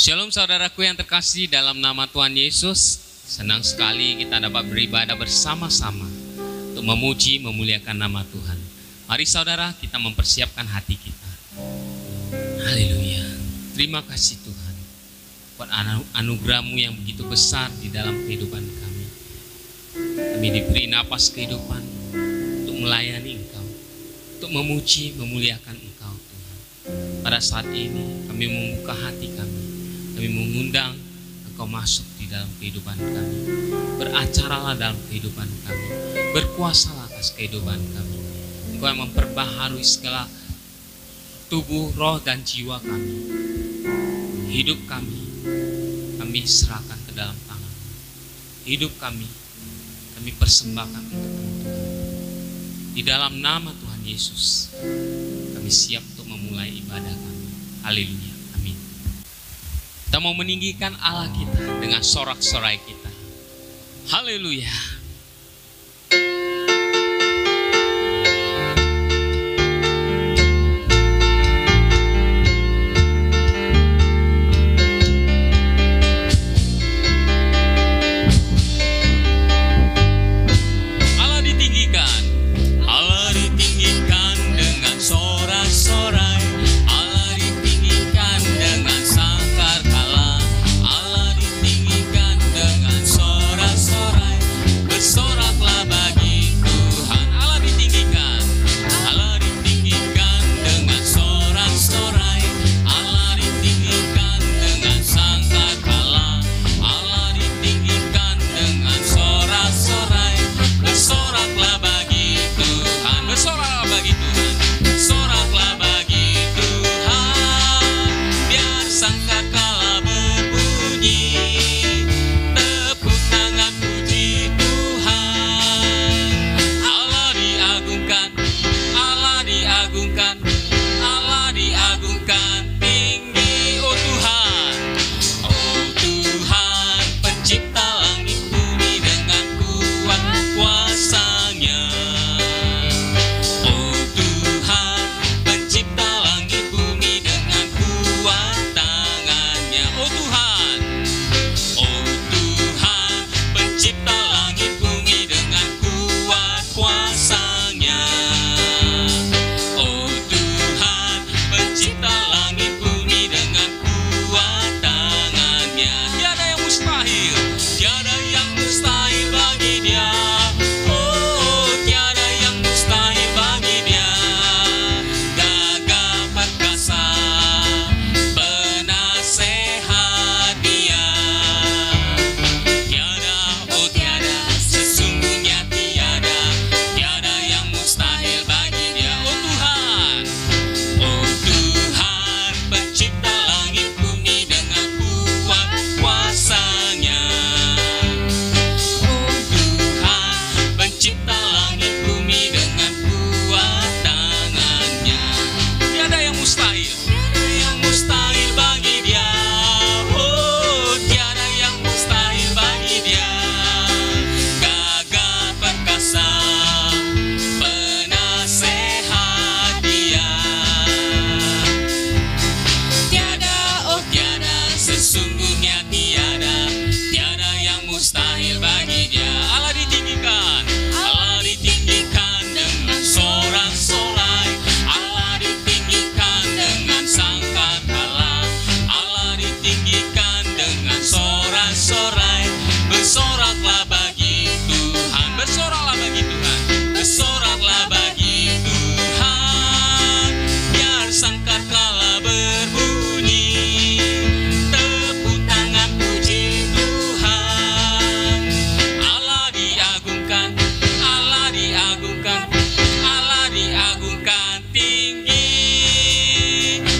Shalom saudaraku yang terkasih dalam nama Tuhan Yesus. Senang sekali kita dapat beribadah bersama-sama untuk memuji, memuliakan nama Tuhan. Mari saudara, kita mempersiapkan hati kita. Haleluya. Terima kasih Tuhan buat anugerah-Mu yang begitu besar di dalam kehidupan kami. Kami diberi napas kehidupan untuk melayani Engkau, untuk memuji, memuliakan Engkau Tuhan. Pada saat ini kami membuka hati kami. Kami mengundang Engkau masuk di dalam kehidupan kami. Beracaralah dalam kehidupan kami. Berkuasalah atas kehidupan kami. Engkau yang memperbaharui segala tubuh, roh, dan jiwa kami. Hidup kami serahkan ke dalam tangan. Hidup kami persembahkan untuk Tuhan. Di dalam nama Tuhan Yesus, kami siap untuk memulai ibadah kami. Haleluya. Kita mau meninggikan Allah kita dengan sorak-sorai kita. Haleluya. Allah ditinggikan. Allah ditinggikan dengan sorak-sorai. Allah ditinggikan dengan bersoraklah bagi Tuhan. Allah ditinggikan. Allah ditinggikan dengan sorak-sorai. Allah ditinggikan dengan sangkakala. Allah ditinggikan dengan sorak-sorai. Bersoraklah bagi Tuhan. Bersoraklah bagi Tuhan. Bersoraklah bagi Tuhan. Biar sangkakala berbunyi. Tepuk tangan puji Allah diagungkan tinggi, oh Tuhan. Oh Tuhan, pencipta langit bumi dengan kuat kuasa-Nya. Oh Tuhan, pencipta langit bumi dengan kuat tangan-Nya. Oh Tuhan. Oh Tuhan, pencipta langit bumi dengan kuat kuasa-Nya. Pencipta langit bumi dengan kuat tangan-Nya. Tiada yang mustahil, tiada yang mustahil bagi Dia. Oh, tiada yang mustahil bagi Dia. Gagah perkasa, penasehat Dia. Tiada, oh tiada, sesungguhnya tiada, tiada yang mustahil bagi Dia. Oh Tuhan. Oh Tuhan, pencipta langit bumi dengan kuat kuasa-Nya. Oh Tuhan, pencipta langit bumi dengan kuat tangan-Nya. Tiada yang mustahil, tiada yang mustahil bagi Dia. Oh, tiada yang mustahil bagi Dia. Gagah perkasa, penasehat Dia. Tiada, oh tiada, sesungguhnya tiada, tiada yang mustahil bagi Dia. Allah ditinggikan. Allah ditinggikan dengan sorak-sorai. Allah ditinggikan dengan sangkakala. Allah ditinggikan dengan sorak-sorai. Bersoraklah bagi Tuhan. Bersoraklah bagi Tuhan. Bersoraklah bagi Tuhan. Biar sangkakala berbunyi. Tepuk tangan puji Tuhan. Allah diagungkan. Allah diagungkan. Allah diagungkan tinggi.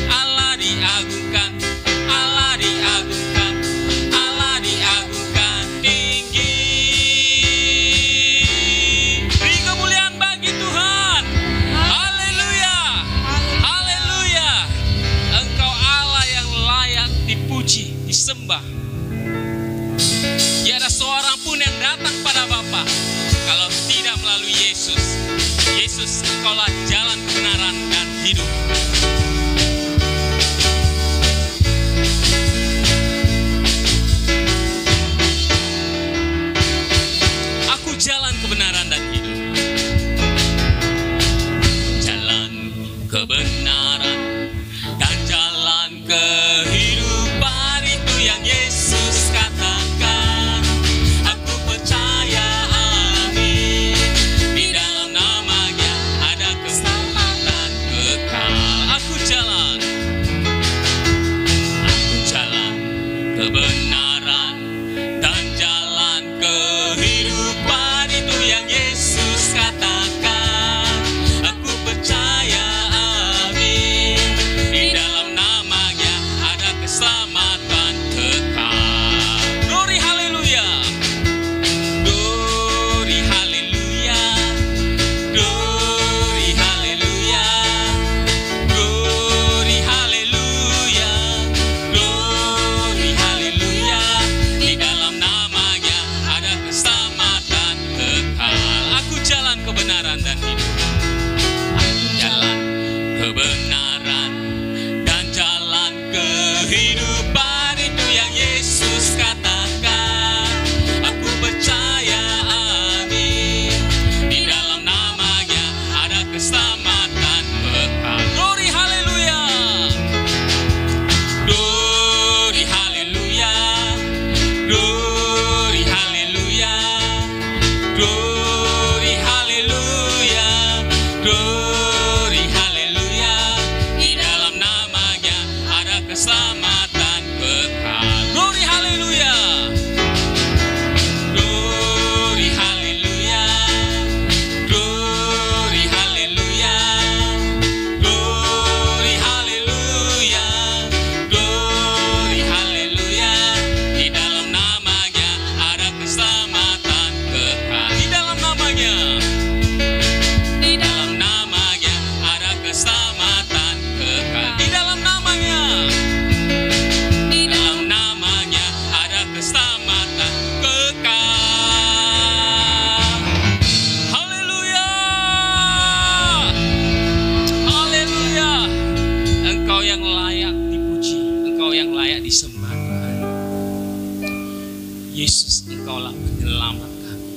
Allah diagungkan. Allah diagungkan. Allah diagungkan tinggi. Beri kemuliaan bagi Tuhan. Haleluya. Haleluya. Engkau Allah yang layak dipuji, disembah. Tiada seorang pun yang datang pada Bapa kalau tidak melalui Yesus. Yesus, Engkaulah jalan kebenaran dan hidup. layak disembah Tuhan. Yesus, Engkaulah penyelamat kami.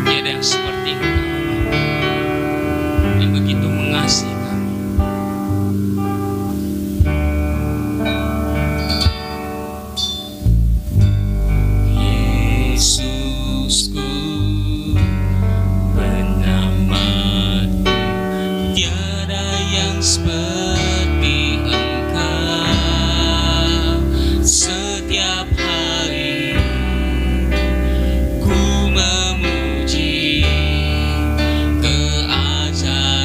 Tiada yang seperti Engkau yang begitu mengasihi kami. Yesusku, penyelamatku, tiada yang seperti Engkau. Setiap hari ku memuji keajaiban-Mu.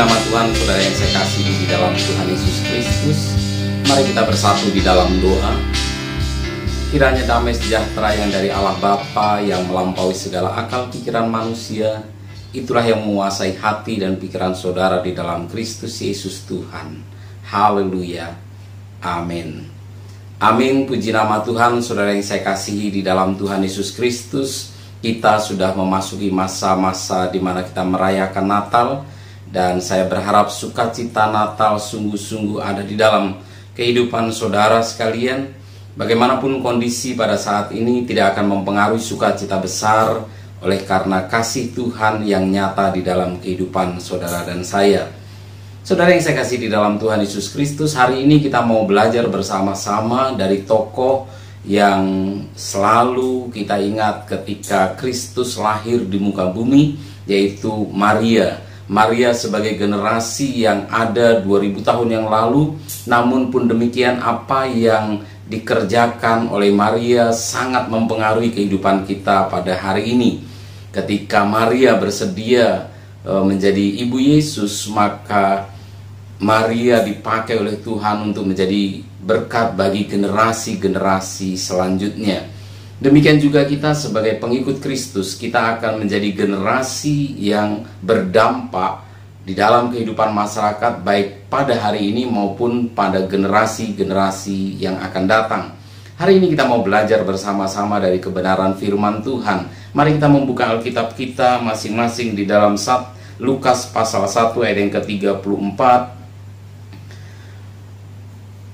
nama Tuhan, saudara yang saya kasih di dalam Tuhan Yesus Kristus. Mari kita bersatu di dalam doa. Kiranya damai sejahtera yang dari Allah Bapa yang melampaui segala akal pikiran manusia, itulah yang menguasai hati dan pikiran saudara di dalam Kristus Yesus Tuhan. Haleluya. Amin. Amin. Puji nama Tuhan, saudara yang saya kasihi di dalam Tuhan Yesus Kristus. Kita sudah memasuki masa-masa di mana kita merayakan Natal, dan saya berharap sukacita Natal sungguh-sungguh ada di dalam kehidupan saudara sekalian. Bagaimanapun kondisi pada saat ini tidak akan mempengaruhi sukacita besar, oleh karena kasih Tuhan yang nyata di dalam kehidupan saudara dan saya. Saudara yang saya kasih di dalam Tuhan Yesus Kristus, hari ini kita mau belajar bersama-sama dari tokoh yang selalu kita ingat ketika Kristus lahir di muka bumi, yaitu Maria. Maria sebagai generasi yang ada 2000 tahun yang lalu, namun pun demikian apa yang dikerjakan oleh Maria sangat mempengaruhi kehidupan kita pada hari ini. Ketika Maria bersedia menjadi ibu Yesus, maka Maria dipakai oleh Tuhan untuk menjadi berkat bagi generasi-generasi selanjutnya. Demikian juga kita sebagai pengikut Kristus, kita akan menjadi generasi yang berdampak di dalam kehidupan masyarakat, baik pada hari ini maupun pada generasi-generasi yang akan datang. Hari ini kita mau belajar bersama-sama dari kebenaran firman Tuhan. Mari kita membuka Alkitab kita masing-masing di dalam Lukas pasal 1 ayat yang ke-34.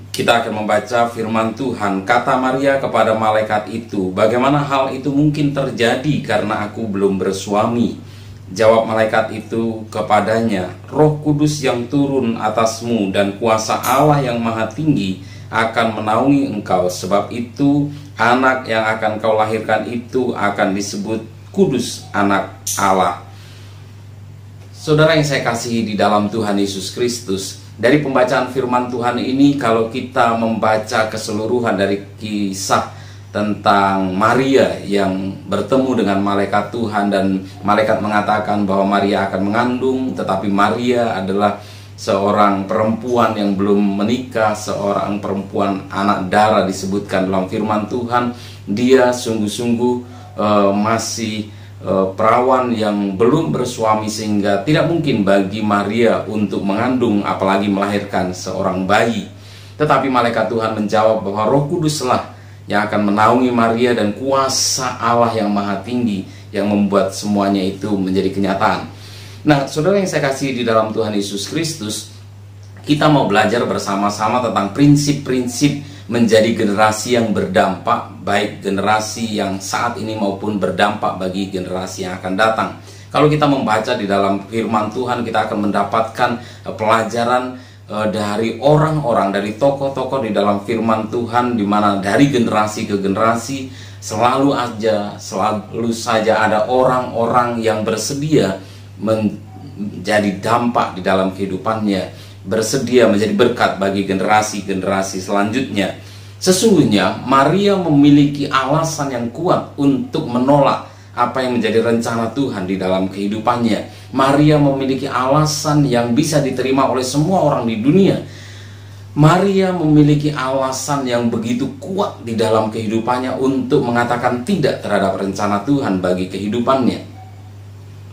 Kita akan membaca firman Tuhan. Kata Maria kepada malaikat itu, "Bagaimana hal itu mungkin terjadi karena aku belum bersuami?" Jawab malaikat itu kepadanya, "Roh Kudus yang turun atasmu dan kuasa Allah yang Maha Tinggi akan menaungi engkau. Sebab itu anak yang akan kau lahirkan itu akan disebut Kudus, anak Allah." Saudara yang saya kasihi di dalam Tuhan Yesus Kristus, dari pembacaan firman Tuhan ini, kalau kita membaca keseluruhan dari kisah tentang Maria yang bertemu dengan malaikat Tuhan, dan malaikat mengatakan bahwa Maria akan mengandung, tetapi Maria adalah seorang perempuan yang belum menikah, seorang perempuan anak darah disebutkan dalam firman Tuhan. Dia sungguh-sungguh masih perawan yang belum bersuami, sehingga tidak mungkin bagi Maria untuk mengandung apalagi melahirkan seorang bayi. Tetapi malaikat Tuhan menjawab bahwa Roh Kuduslah yang akan menaungi Maria dan kuasa Allah yang Maha Tinggi yang membuat semuanya itu menjadi kenyataan. Nah, saudara yang saya kasih di dalam Tuhan Yesus Kristus, kita mau belajar bersama-sama tentang prinsip-prinsip menjadi generasi yang berdampak, baik generasi yang saat ini maupun berdampak bagi generasi yang akan datang. Kalau kita membaca di dalam firman Tuhan, kita akan mendapatkan pelajaran dari orang-orang, dari tokoh-tokoh di dalam firman Tuhan, di mana dari generasi ke generasi selalu saja ada orang-orang yang bersedia menjadi dampak di dalam kehidupannya, bersedia menjadi berkat bagi generasi-generasi selanjutnya. Sesungguhnya Maria memiliki alasan yang kuat untuk menolak apa yang menjadi rencana Tuhan di dalam kehidupannya. Maria memiliki alasan yang bisa diterima oleh semua orang di dunia. Maria memiliki alasan yang begitu kuat di dalam kehidupannya untuk mengatakan tidak terhadap rencana Tuhan bagi kehidupannya.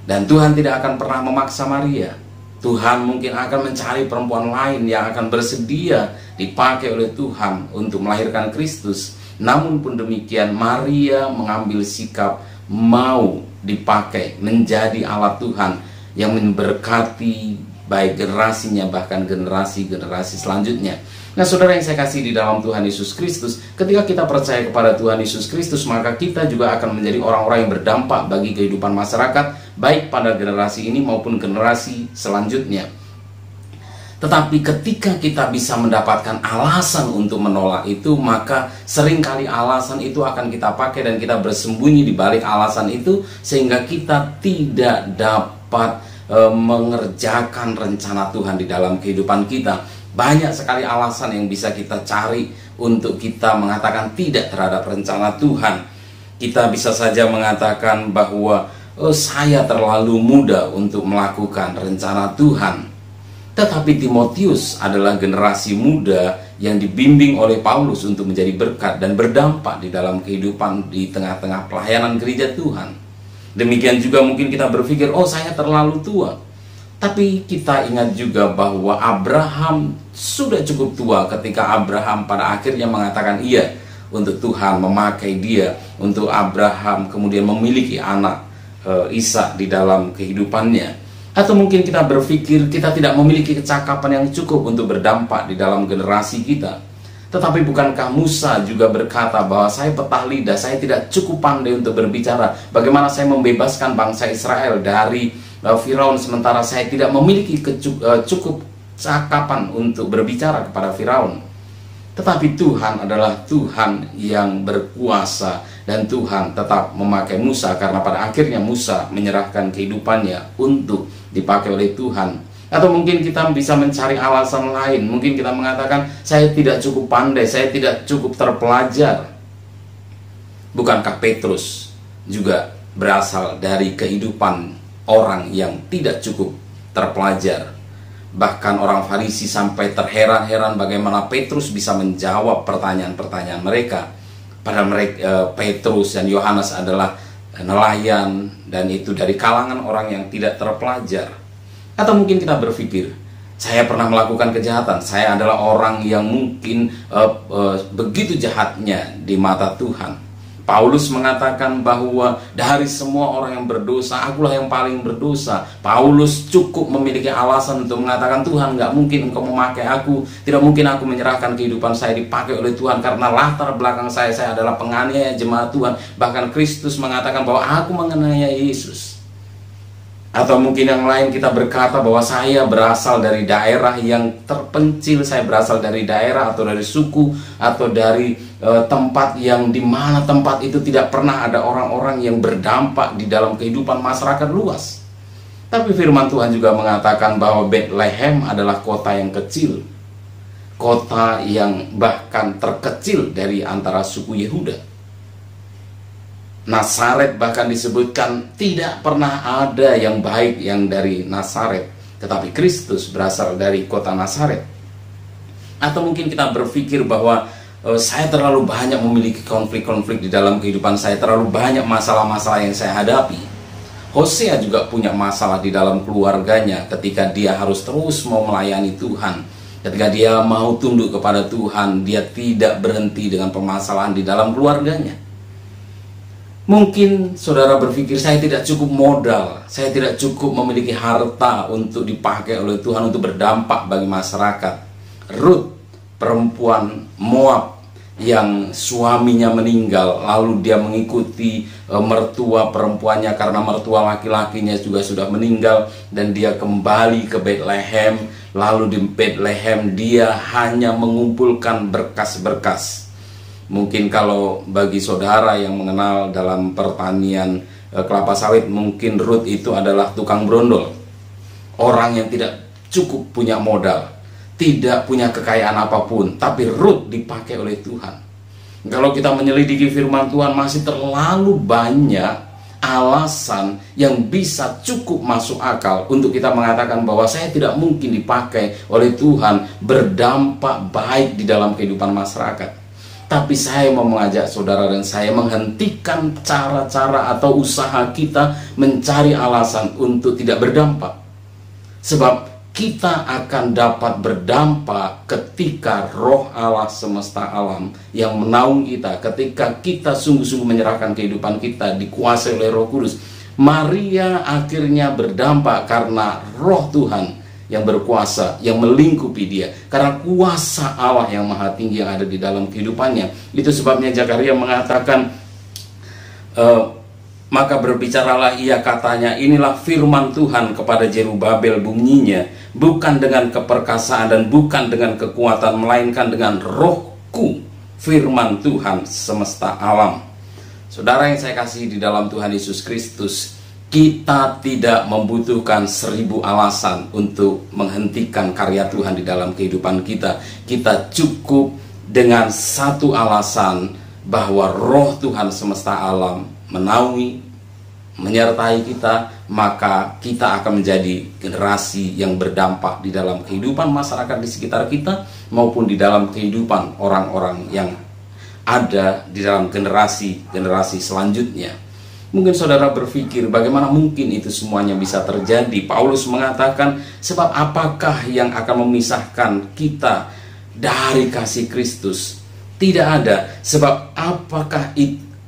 Dan Tuhan tidak akan pernah memaksa Maria. Tuhan mungkin akan mencari perempuan lain yang akan bersedia dipakai oleh Tuhan untuk melahirkan Kristus. Namun pun demikian, Maria mengambil sikap mau dipakai menjadi alat Tuhan yang memberkati baik generasinya, bahkan generasi-generasi selanjutnya. Nah, saudara yang saya kasih di dalam Tuhan Yesus Kristus, ketika kita percaya kepada Tuhan Yesus Kristus, maka kita juga akan menjadi orang-orang yang berdampak bagi kehidupan masyarakat, baik pada generasi ini maupun generasi selanjutnya. Tetapi ketika kita bisa mendapatkan alasan untuk menolak itu, maka seringkali alasan itu akan kita pakai dan kita bersembunyi di balik alasan itu, sehingga kita tidak dapat mengerjakan rencana Tuhan di dalam kehidupan kita. Banyak sekali alasan yang bisa kita cari untuk kita mengatakan tidak terhadap rencana Tuhan. Kita bisa saja mengatakan bahwa saya terlalu muda untuk melakukan rencana Tuhan. Tetapi Timotius adalah generasi muda yang dibimbing oleh Paulus untuk menjadi berkat dan berdampak di dalam kehidupan di tengah-tengah pelayanan gereja Tuhan. Demikian juga mungkin kita berpikir, oh saya terlalu tua. Tapi kita ingat juga bahwa Abraham sudah cukup tua ketika Abraham pada akhirnya mengatakan iya untuk Tuhan memakai dia, untuk Abraham kemudian memiliki anak Ishak di dalam kehidupannya. Atau mungkin kita berpikir kita tidak memiliki kecakapan yang cukup untuk berdampak di dalam generasi kita. Tetapi bukankah Musa juga berkata bahwa saya petah lidah, saya tidak cukup pandai untuk berbicara. Bagaimana saya membebaskan bangsa Israel dari Firaun sementara saya tidak memiliki cukup cakapan untuk berbicara kepada Firaun. Tetapi Tuhan adalah Tuhan yang berkuasa, dan Tuhan tetap memakai Musa karena pada akhirnya Musa menyerahkan kehidupannya untuk dipakai oleh Tuhan. Atau mungkin kita bisa mencari alasan lain. Mungkin kita mengatakan saya tidak cukup pandai, saya tidak cukup terpelajar. Bukankah Petrus juga berasal dari kehidupan orang yang tidak cukup terpelajar? Bahkan orang Farisi sampai terheran-heran bagaimana Petrus bisa menjawab pertanyaan-pertanyaan mereka. Padahal mereka, Petrus dan Yohanes adalah nelayan, dan itu dari kalangan orang yang tidak terpelajar. Atau mungkin kita berpikir, saya pernah melakukan kejahatan, saya adalah orang yang mungkin begitu jahatnya di mata Tuhan. Paulus mengatakan bahwa dari semua orang yang berdosa, akulah yang paling berdosa. Paulus cukup memiliki alasan untuk mengatakan, Tuhan, nggak mungkin engkau memakai aku, tidak mungkin aku menyerahkan kehidupan saya dipakai oleh Tuhan, karena latar belakang saya adalah penganiaya jemaat Tuhan. Bahkan Kristus mengatakan bahwa aku menganiaya Yesus. Atau mungkin yang lain kita berkata bahwa saya berasal dari daerah yang terpencil, saya berasal dari daerah atau dari suku atau dari tempat yang dimana tempat itu tidak pernah ada orang-orang yang berdampak di dalam kehidupan masyarakat luas. Tapi firman Tuhan juga mengatakan bahwa Bethlehem adalah kota yang kecil, kota yang bahkan terkecil dari antara suku Yehuda. Nazaret bahkan disebutkan tidak pernah ada yang baik yang dari Nazaret, tetapi Kristus berasal dari kota Nazaret. Atau mungkin kita berpikir bahwa saya terlalu banyak memiliki konflik-konflik di dalam kehidupan saya, terlalu banyak masalah-masalah yang saya hadapi. Hosea juga punya masalah di dalam keluarganya ketika dia harus terus mau melayani Tuhan. Ketika dia mau tunduk kepada Tuhan, dia tidak berhenti dengan permasalahan di dalam keluarganya. Mungkin saudara berpikir, saya tidak cukup modal, saya tidak cukup memiliki harta untuk dipakai oleh Tuhan untuk berdampak bagi masyarakat. Ruth, perempuan Moab yang suaminya meninggal, lalu dia mengikuti mertua perempuannya karena mertua laki-lakinya juga sudah meninggal, dan dia kembali ke Bethlehem. Lalu di Bethlehem dia hanya mengumpulkan berkas-berkas. Mungkin kalau bagi saudara yang mengenal dalam pertanian kelapa sawit, mungkin Ruth itu adalah tukang brondol. Orang yang tidak cukup punya modal, tidak punya kekayaan apapun, tapi Ruth dipakai oleh Tuhan. Kalau kita menyelidiki firman Tuhan, masih terlalu banyak alasan yang bisa cukup masuk akal untuk kita mengatakan bahwa saya tidak mungkin dipakai oleh Tuhan berdampak baik di dalam kehidupan masyarakat. Tapi saya mau mengajak saudara dan saya menghentikan cara-cara atau usaha kita mencari alasan untuk tidak berdampak. Sebab kita akan dapat berdampak ketika Roh Allah semesta alam yang menaungi kita, ketika kita sungguh-sungguh menyerahkan kehidupan kita dikuasai oleh Roh Kudus. Maria akhirnya berdampak karena Roh Tuhan yang berkuasa, yang melingkupi dia, karena kuasa Allah yang maha tinggi yang ada di dalam kehidupannya. Itu sebabnya Zakaria mengatakan, maka berbicaralah ia, katanya, inilah firman Tuhan kepada Zerubabel bunyinya, bukan dengan keperkasaan dan bukan dengan kekuatan, melainkan dengan Rohku, firman Tuhan semesta alam. Saudara yang saya kasih di dalam Tuhan Yesus Kristus, kita tidak membutuhkan 1000 alasan untuk menghentikan karya Tuhan di dalam kehidupan kita. Kita cukup dengan satu alasan, bahwa Roh Tuhan semesta alam menaungi, menyertai kita, maka kita akan menjadi generasi yang berdampak di dalam kehidupan masyarakat di sekitar kita maupun di dalam kehidupan orang-orang yang ada di dalam generasi selanjutnya. Mungkin saudara berpikir, bagaimana mungkin itu semuanya bisa terjadi? Paulus mengatakan, sebab apakah yang akan memisahkan kita dari kasih Kristus? Tidak ada. Sebab apakah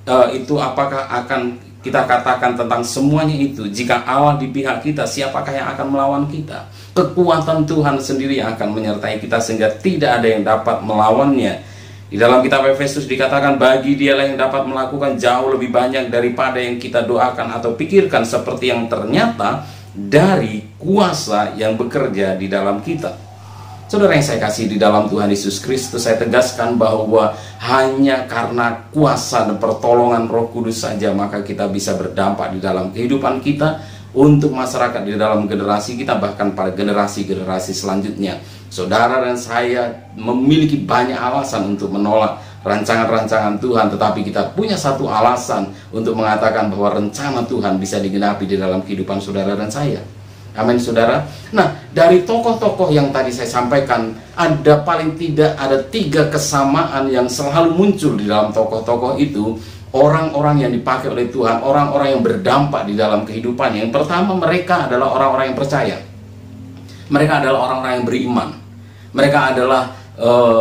apakah akan kita katakan tentang semuanya itu? Jika Allah di pihak kita, siapakah yang akan melawan kita? Kekuatan Tuhan sendiri yang akan menyertai kita sehingga tidak ada yang dapat melawannya. Di dalam kitab Efesus dikatakan, bagi Dialah yang dapat melakukan jauh lebih banyak daripada yang kita doakan atau pikirkan, seperti yang ternyata dari kuasa yang bekerja di dalam kita. Saudara yang saya kasih di dalam Tuhan Yesus Kristus, saya tegaskan bahwa hanya karena kuasa dan pertolongan Roh Kudus saja maka kita bisa berdampak di dalam kehidupan kita, untuk masyarakat di dalam generasi kita, bahkan pada generasi-generasi selanjutnya. Saudara dan saya memiliki banyak alasan untuk menolak rancangan-rancangan Tuhan, tetapi kita punya satu alasan untuk mengatakan bahwa rencana Tuhan bisa digenapi di dalam kehidupan saudara dan saya. Amin, saudara. Nah, dari tokoh-tokoh yang tadi saya sampaikan, ada paling tidak ada 3 kesamaan yang selalu muncul di dalam tokoh-tokoh itu. Orang-orang yang dipakai oleh Tuhan, orang-orang yang berdampak di dalam kehidupannya. Yang pertama, mereka adalah orang-orang yang percaya. Mereka adalah orang-orang yang beriman. Mereka adalah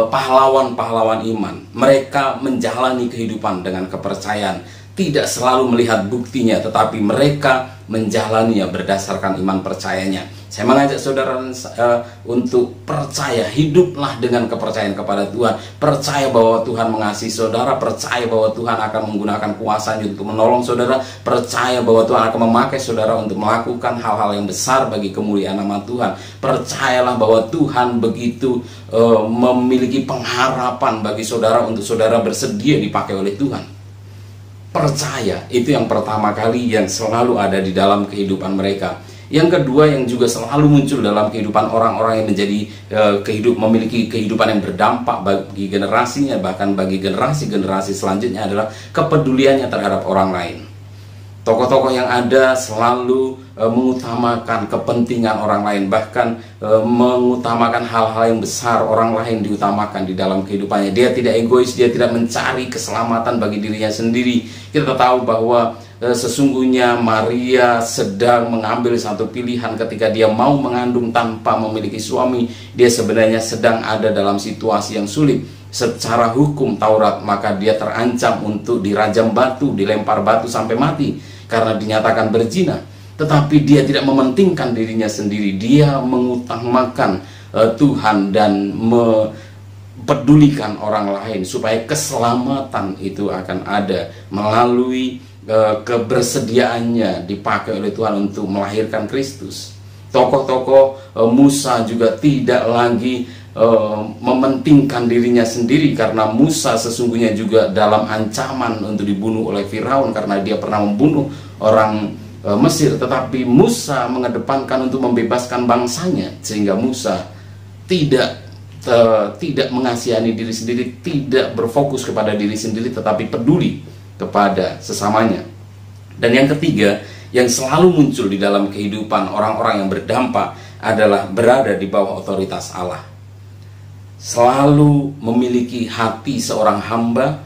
pahlawan-pahlawan iman. Mereka menjalani kehidupan dengan kepercayaan, tidak selalu melihat buktinya, tetapi mereka menjalaninya berdasarkan iman percayanya. Saya mengajak saudara untuk percaya, hiduplah dengan kepercayaan kepada Tuhan. Percaya bahwa Tuhan mengasihi saudara, percaya bahwa Tuhan akan menggunakan kuasa-Nya untuk menolong saudara, percaya bahwa Tuhan akan memakai saudara untuk melakukan hal-hal yang besar bagi kemuliaan nama Tuhan. Percayalah bahwa Tuhan begitu memiliki pengharapan bagi saudara untuk saudara bersedia dipakai oleh Tuhan. Percaya, itu yang pertama kali yang selalu ada di dalam kehidupan mereka. Yang kedua yang juga selalu muncul dalam kehidupan orang-orang yang menjadi memiliki kehidupan yang berdampak bagi generasinya, bahkan bagi generasi-generasi selanjutnya, adalah kepeduliannya terhadap orang lain. Tokoh-tokoh yang ada selalu mengutamakan kepentingan orang lain, bahkan mengutamakan hal-hal yang besar orang lain diutamakan di dalam kehidupannya. Dia tidak egois, dia tidak mencari keselamatan bagi dirinya sendiri. Kita tahu bahwa sesungguhnya Maria sedang mengambil satu pilihan ketika dia mau mengandung tanpa memiliki suami. Dia sebenarnya sedang ada dalam situasi yang sulit. Secara hukum Taurat, maka dia terancam untuk dirajam batu, dilempar batu sampai mati karena dinyatakan berzina. Tetapi dia tidak mementingkan dirinya sendiri. Dia mengutamakan Tuhan dan mempedulikan orang lain supaya keselamatan itu akan ada melalui kebersediaannya dipakai oleh Tuhan untuk melahirkan Kristus. Tokoh-tokoh Musa juga tidak lagi mementingkan dirinya sendiri, karena Musa sesungguhnya juga dalam ancaman untuk dibunuh oleh Firaun karena dia pernah membunuh orang Mesir. Tetapi Musa mengedepankan untuk membebaskan bangsanya, sehingga Musa tidak mengasihani diri sendiri, tidak berfokus kepada diri sendiri, tetapi peduli kepada sesamanya. Dan yang ketiga yang selalu muncul di dalam kehidupan orang-orang yang berdampak adalah berada di bawah otoritas Allah. Selalu memiliki hati seorang hamba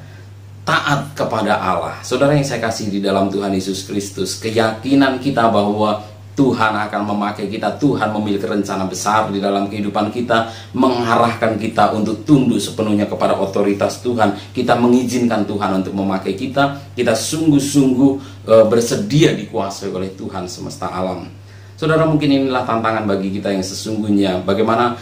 taat kepada Allah. Saudara yang saya kasih di dalam Tuhan Yesus Kristus, keyakinan kita bahwa Tuhan akan memakai kita, Tuhan memiliki rencana besar di dalam kehidupan kita, mengarahkan kita untuk tunduk sepenuhnya kepada otoritas Tuhan. Kita mengizinkan Tuhan untuk memakai kita, kita sungguh-sungguh bersedia dikuasai oleh Tuhan semesta alam. Saudara, mungkin inilah tantangan bagi kita yang sesungguhnya. Bagaimana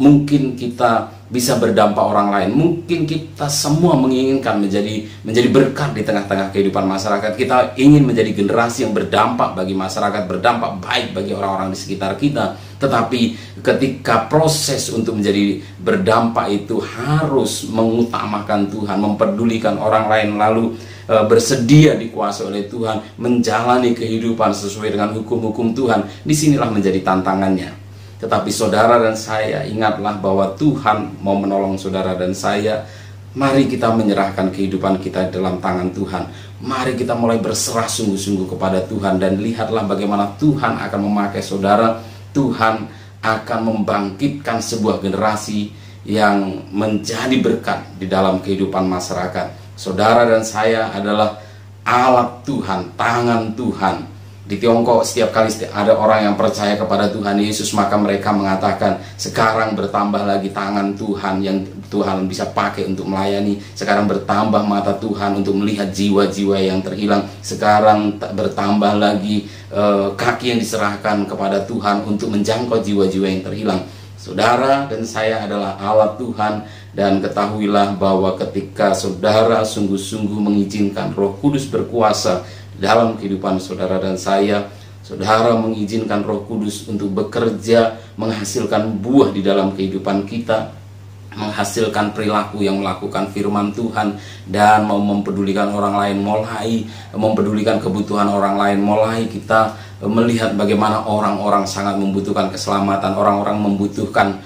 mungkin kita bisa berdampak orang lain. Mungkin kita semua menginginkan menjadi berkat di tengah-tengah kehidupan masyarakat. Kita ingin menjadi generasi yang berdampak bagi masyarakat, berdampak baik bagi orang-orang di sekitar kita. Tetapi ketika proses untuk menjadi berdampak itu harus mengutamakan Tuhan, mempedulikan orang lain, lalu bersedia dikuasai oleh Tuhan, menjalani kehidupan sesuai dengan hukum-hukum Tuhan. Disinilah menjadi tantangannya. Tetapi saudara dan saya, ingatlah bahwa Tuhan mau menolong saudara dan saya. Mari kita menyerahkan kehidupan kita dalam tangan Tuhan. Mari kita mulai berserah sungguh-sungguh kepada Tuhan, dan lihatlah bagaimana Tuhan akan memakai saudara. Tuhan akan membangkitkan sebuah generasi yang menjadi berkat di dalam kehidupan masyarakat. Saudara dan saya adalah alat Tuhan, tangan Tuhan. Di Tiongkok setiap kali ada orang yang percaya kepada Tuhan Yesus, maka mereka mengatakan, sekarang bertambah lagi tangan Tuhan yang Tuhan bisa pakai untuk melayani. Sekarang bertambah mata Tuhan untuk melihat jiwa-jiwa yang terhilang. Sekarang bertambah lagi kaki yang diserahkan kepada Tuhan untuk menjangkau jiwa-jiwa yang terhilang. Saudara dan saya adalah alat Tuhan, dan ketahuilah bahwa ketika saudara sungguh-sungguh mengizinkan Roh Kudus berkuasa dalam kehidupan saudara dan saya, saudara mengizinkan Roh Kudus untuk bekerja, menghasilkan buah di dalam kehidupan kita, menghasilkan perilaku yang melakukan firman Tuhan, dan mau mempedulikan orang lain, mulai mempedulikan kebutuhan orang lain, mulai kita melihat bagaimana orang-orang sangat membutuhkan keselamatan, orang-orang membutuhkan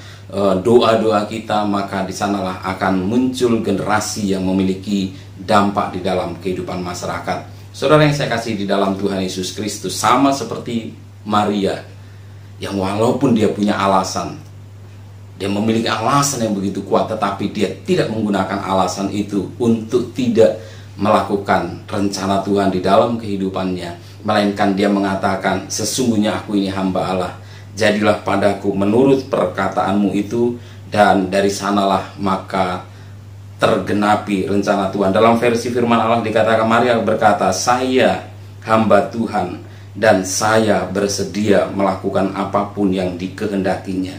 doa-doa kita, maka di sanalah akan muncul generasi yang memiliki dampak di dalam kehidupan masyarakat. Saudara yang saya kasih di dalam Tuhan Yesus Kristus, sama seperti Maria yang walaupun dia punya alasan, dia memiliki alasan yang begitu kuat, tetapi dia tidak menggunakan alasan itu untuk tidak melakukan rencana Tuhan di dalam kehidupannya, melainkan dia mengatakan, sesungguhnya aku ini hamba Allah, jadilah padaku menurut perkataanmu itu, dan dari sanalah maka tergenapi rencana Tuhan. Dalam versi firman Allah dikatakan, Maria berkata, saya hamba Tuhan dan saya bersedia melakukan apapun yang dikehendakinya.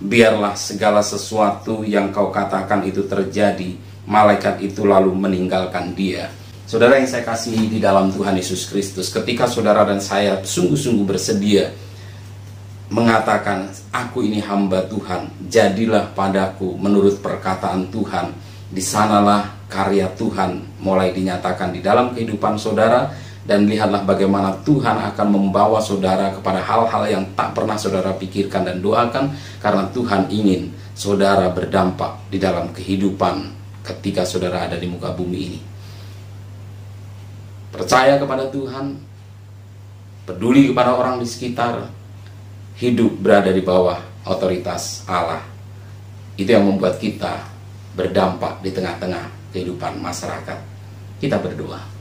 Biarlah segala sesuatu yang kau katakan itu terjadi. Malaikat itu lalu meninggalkan dia. Saudara yang saya kasihi di dalam Tuhan Yesus Kristus, ketika saudara dan saya sungguh-sungguh bersedia mengatakan, aku ini hamba Tuhan, jadilah padaku menurut perkataan Tuhan, di sanalah karya Tuhan mulai dinyatakan di dalam kehidupan saudara. Dan lihatlah bagaimana Tuhan akan membawa saudara kepada hal-hal yang tak pernah saudara pikirkan dan doakan, karena Tuhan ingin saudara berdampak di dalam kehidupan ketika saudara ada di muka bumi ini. Percaya kepada Tuhan, peduli kepada orang di sekitar, hidup berada di bawah otoritas Allah. Itu yang membuat kita berdampak di tengah-tengah kehidupan masyarakat. Kita berdoa.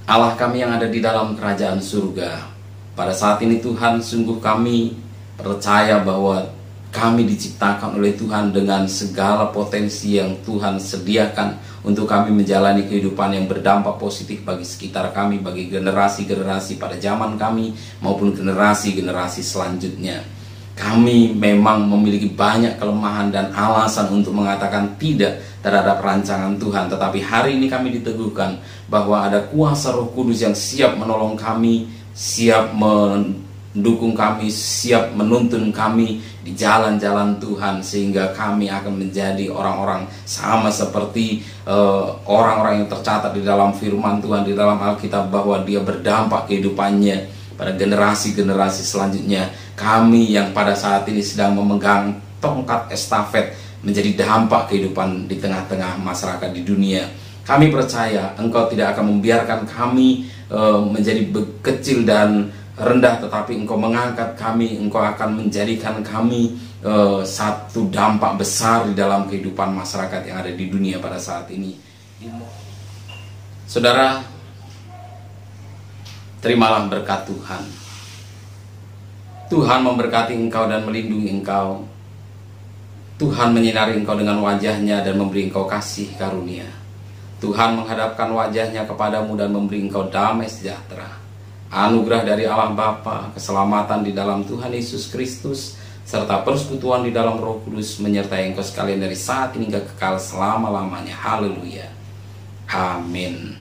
Allah kami yang ada di dalam kerajaan surga, pada saat ini Tuhan, sungguh kami percaya bahwa kami diciptakan oleh Tuhan dengan segala potensi yang Tuhan sediakan untuk kami menjalani kehidupan yang berdampak positif bagi sekitar kami, bagi generasi-generasi pada zaman kami maupun generasi-generasi selanjutnya. Kami memang memiliki banyak kelemahan dan alasan untuk mengatakan tidak terhadap rancangan Tuhan, tetapi hari ini kami diteguhkan bahwa ada kuasa Roh Kudus yang siap menolong kami, siap mendukung kami, siap menuntun kami di jalan-jalan Tuhan, sehingga kami akan menjadi orang-orang sama seperti orang-orang yang tercatat di dalam firman Tuhan di dalam Alkitab, bahwa dia berdampak kehidupannya pada generasi-generasi selanjutnya. Kami yang pada saat ini sedang memegang tongkat estafet menjadi dampak kehidupan di tengah-tengah masyarakat di dunia. Kami percaya Engkau tidak akan membiarkan kami menjadi kecil dan rendah, tetapi Engkau mengangkat kami, Engkau akan menjadikan kami satu dampak besar di dalam kehidupan masyarakat yang ada di dunia pada saat ini. Saudara, terimalah berkat Tuhan. Tuhan memberkati engkau dan melindungi engkau. Tuhan menyinari engkau dengan wajahnya dan memberi engkau kasih karunia. Tuhan menghadapkan wajahnya kepadamu dan memberi engkau damai sejahtera. Anugerah dari Allah Bapa, keselamatan di dalam Tuhan Yesus Kristus, serta persekutuan di dalam Roh Kudus menyertai engkau sekalian dari saat ini hingga kekal selama-lamanya. Haleluya. Amin.